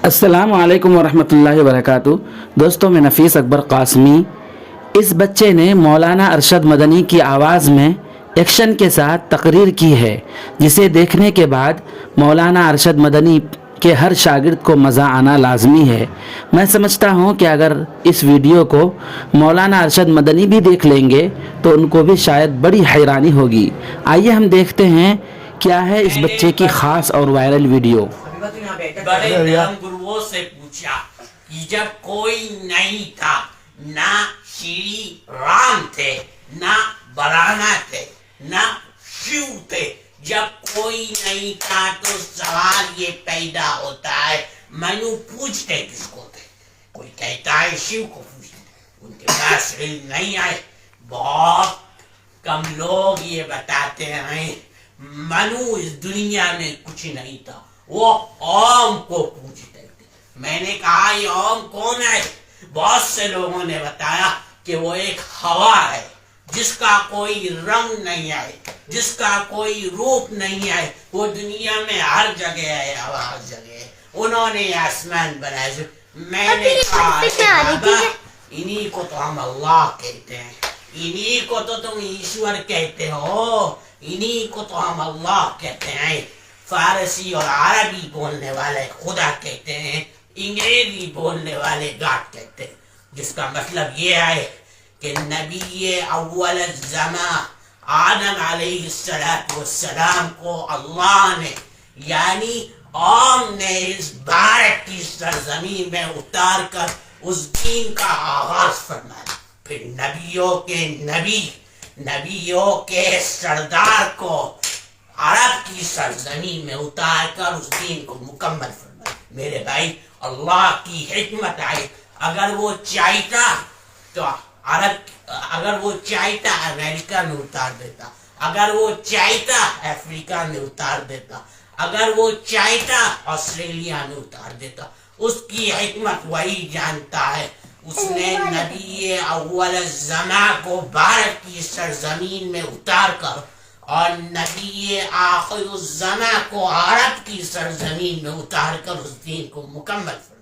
السلام علیکم ورحمۃ اللہ وبرکاتہ۔ دوستوں، میں نفیس اکبر قاسمی۔ اس بچے نے مولانا ارشد مدنی کی آواز میں ایکشن کے ساتھ تقریر کی ہے، جسے دیکھنے کے بعد مولانا ارشد مدنی کے ہر شاگرد کو مزہ آنا لازمی ہے۔ میں سمجھتا ہوں کہ اگر اس ویڈیو کو مولانا ارشد مدنی بھی دیکھ لیں گے تو ان کو بھی شاید بڑی حیرانی ہوگی۔ آئیے ہم دیکھتے ہیں کیا ہے اس بچے کی خاص اور وائرل ویڈیو۔ بڑے دھرم گرووں سے پوچھا کہ جب کوئی نہیں تھا، نہ شری رام تھے، نہ برانا تھے، نہ شیو تھے، جب کوئی نہیں تھا تو سوال یہ پیدا ہوتا ہے منو پوچھتے کس کو تھے؟ کوئی کہتا ہے شیو کو پوچھتے، ان کے پاس علم نہیں آئے۔ بہت کم لوگ یہ بتاتے ہیں منو اس دنیا میں کچھ نہیں تھا، وہ اوم کو پوچھتے تھے۔ میں نے کہا یہ اوم کون ہے؟ بہت سے لوگوں نے بتایا کہ وہ ایک ہوا ہے جس کا کوئی رنگ نہیں ہے، جس کا کوئی روپ نہیں ہے، وہ دنیا میں ہر جگہ ہے، ہوا ہر جگہ ہے۔ انہوں نے آسمان بنائے۔ میں نے کہا بابا انہی کو تو ہم اللہ کہتے ہیں، انہی کو تو تم ایشور کہتے ہو، انہی کو تو ہم اللہ کہتے ہیں۔ فارسی اور عربی بولنے والے خدا کہتے ہیں، انگریزی بولنے والے گاڈ کہتے ہیں، جس کا مطلب یہ ہے کہ نبی اول الزمان آدم علیہ السلام کو اللہ نے یعنی اوم نے اس بھارت کی سرزمین میں اتار کر اس دین کا آغاز فرمایا۔ پھر نبیوں کے سردار کو عرب کی سرزمین میں اتار کر اس دین کو مکمل فرمایا۔ میرے بھائی، اللہ کی حکمت ہے۔ اگر وہ چاہتا تو اگر وہ چاہتا امریکہ میں اتار دیتا، اگر وہ چاہتا افریقہ میں اتار دیتا، اگر وہ چاہتا آسٹریلیا میں اتار دیتا۔ اس کی حکمت وہی جانتا ہے۔ اس نے نبی اول الزمان کو بھارت کی سرزمین میں اتار کر اور نبی آخر الزمان کو عرب کی سرزمین میں اتار کر اس دین کو مکمل فرمایا۔